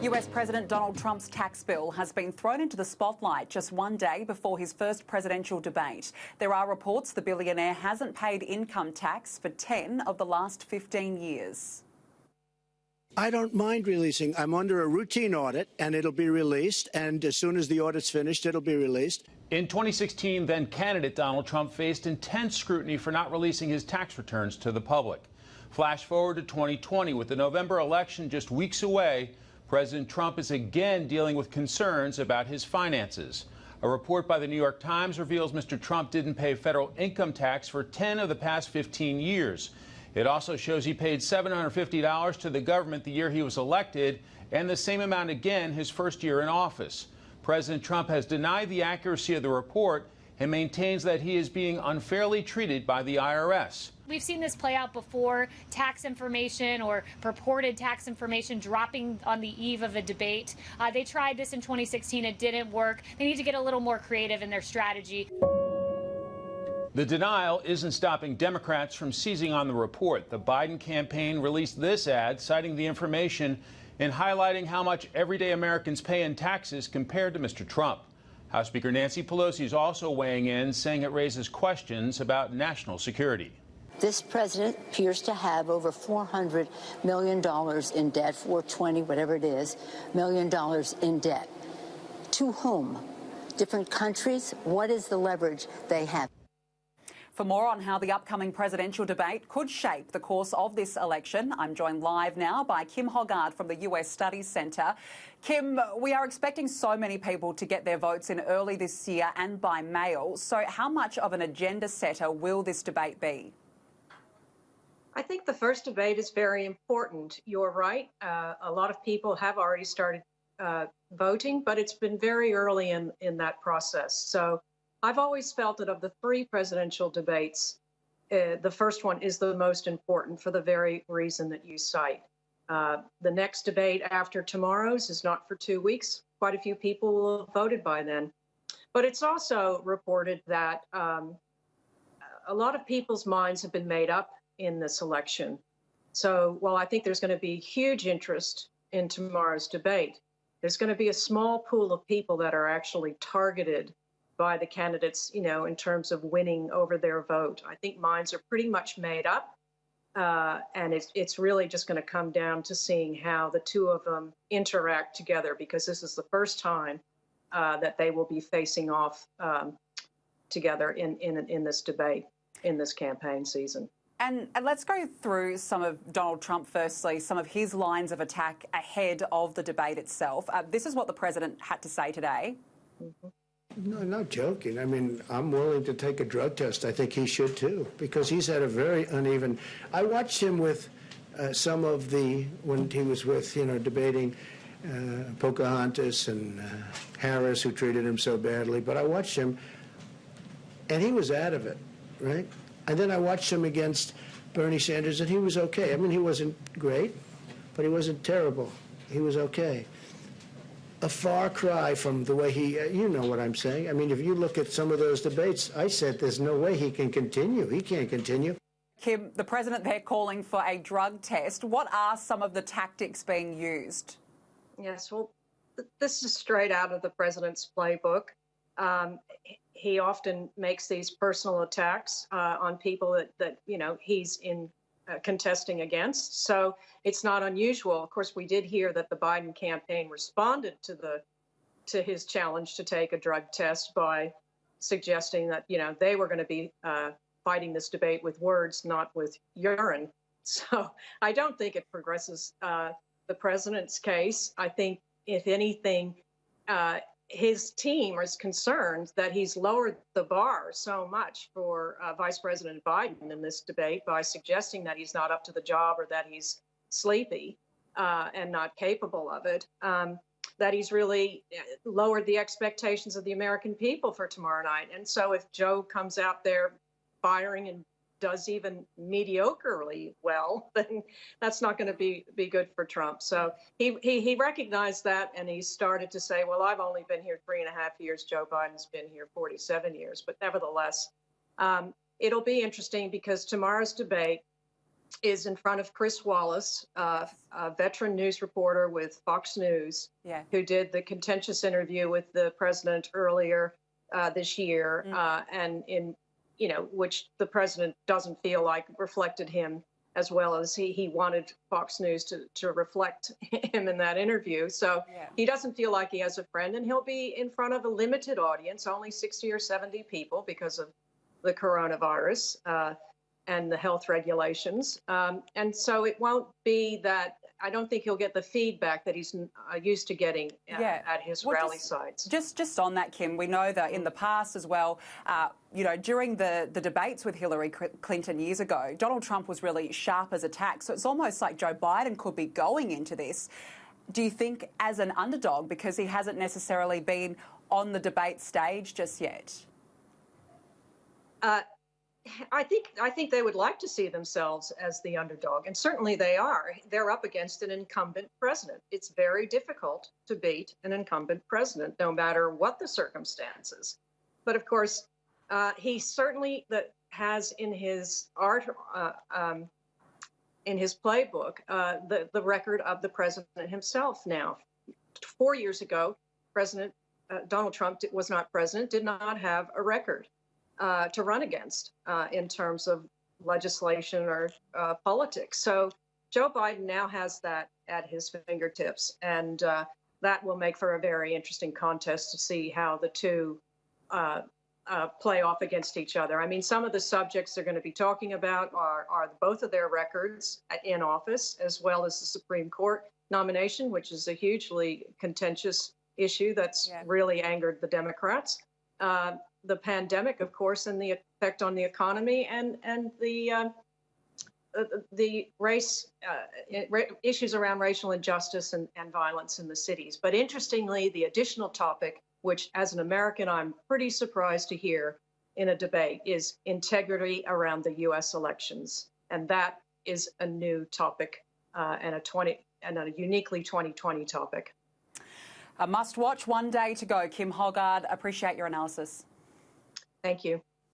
US President Donald Trump's tax bill has been thrown into the spotlight just one day before his first presidential debate. There are reports the billionaire hasn't paid income tax for 10 of the last 15 years. I don't mind releasing. I'm under a routine audit, and it'll be released. And as soon as the audit's finished, it'll be released. In 2016, then candidate Donald Trump faced intense scrutiny for not releasing his tax returns to the public. Flash forward to 2020, with the November election just weeks away, President Trump is again dealing with concerns about his finances. A report by the New York Times reveals Mr. Trump didn't pay federal income tax for 10 of the past 15 years. It also shows he paid $750 to the government the year he was elected, and the same amount again his first year in office. President Trump has denied the accuracy of the report and maintains that he is being unfairly treated by the IRS. We've seen this play out before, tax information or purported tax information dropping on the eve of a debate. They tried this in 2016. It didn't work. They need to get a little more creative in their strategy. The denial isn't stopping Democrats from seizing on the report. The Biden campaign released this ad citing the information and highlighting how much everyday Americans pay in taxes compared to Mr. Trump. House Speaker Nancy Pelosi is also weighing in, saying it raises questions about national security. This president appears to have over $400 million in debt, 420, whatever it is, million dollars in debt. To whom? Different countries? What is the leverage they have? For more on how the upcoming presidential debate could shape the course of this election, I'm joined live now by Kim Hoggard from the US Studies Centre. Kim, we are expecting so many people to get their votes in early this year and by mail. So how much of an agenda setter will this debate be? I think the first debate is very important. You're right. A lot of people have already started voting, but it's been very early in that process. So I've always felt that of the three presidential debates, the first one is the most important for the very reason that you cite. The next debate after tomorrow's is not for 2 weeks. Quite a few people will have voted by then. But it's also reported that a lot of people's minds have been made up in this election. So while I think there's going to be huge interest in tomorrow's debate, there's going to be a small pool of people that are actually targeted by the candidates, you know, in terms of winning over their vote. I think minds are pretty much made up, and it's really just going to come down to seeing how the two of them interact together, because this is the first time that they will be facing off together in this debate, in this campaign season. And let's go through some of Donald Trump, firstly, some of his lines of attack ahead of the debate itself. This is what the president had to say today. Mm-hmm. No, not joking. I mean, I'm willing to take a drug test. I think he should, too, because he's had a very uneven... I watched him with some of when he was with, debating Pocahontas and Harris, who treated him so badly. But I watched him, and he was out of it, right? And then I watched him against Bernie Sanders, and he was okay. I mean, he wasn't great, but he wasn't terrible. He was okay. A far cry from the way he, you know what I'm saying. I mean, if you look at some of those debates, I said there's no way he can continue. He can't continue. Kim, the president there calling for a drug test. What are some of the tactics being used? Yes, well, this is straight out of the president's playbook. He often makes these personal attacks on people that he's contesting against. So it's not unusual. Of course, we did hear that the Biden campaign responded to his challenge to take a drug test by suggesting that, they were going to be fighting this debate with words, not with urine. So I don't think it progresses the president's case. I think, if anything, his team is concerned that he's lowered the bar so much for Vice President Biden in this debate by suggesting that he's not up to the job or that he's sleepy and not capable of it, that he's really lowered the expectations of the American people for tomorrow night. And so if Joe comes out there firing and does even mediocrely well, then that's not going to be good for Trump. So he recognized that, and he started to say, well, I've only been here 3.5 years. Joe Biden's been here 47 years. But nevertheless, it'll be interesting because tomorrow's debate is in front of Chris Wallace, a veteran news reporter with Fox News, who did the contentious interview with the president earlier this year, and which the president doesn't feel like reflected him as well as he wanted Fox News to reflect him in that interview. So he doesn't feel like he has a friend, and he'll be in front of a limited audience, only 60 or 70 people because of the coronavirus and the health regulations. And so it won't be that, I don't think he'll get the feedback that he's used to getting at his rally sites. Just on that, Kim, we know that in the past as well, during the debates with Hillary Clinton years ago, Donald Trump was really sharp as attack. So it's almost like Joe Biden could be going into this. Do you think as an underdog, because he hasn't necessarily been on the debate stage just yet? I think they would like to see themselves as the underdog, and certainly they are. They're up against an incumbent president. It's very difficult to beat an incumbent president, no matter what the circumstances. But of course, he certainly has in his in his playbook the record of the president himself. Now, 4 years ago, President Donald Trump was not president, did not have a record to run against in terms of legislation or politics. So Joe Biden now has that at his fingertips, and that will make for a very interesting contest to see how the two play off against each other. I mean, some of the subjects they're going to be talking about are both of their records in office, as well as the Supreme Court nomination, which is a hugely contentious issue that's really angered the Democrats. The pandemic, of course, and the effect on the economy, and the race issues around racial injustice and violence in the cities. But interestingly, the additional topic, which as an American I'm pretty surprised to hear in a debate, is integrity around the U.S. elections, and that is a new topic and a uniquely 2020 topic. A must-watch. One day to go. Kim Hoggard, appreciate your analysis. Thank you.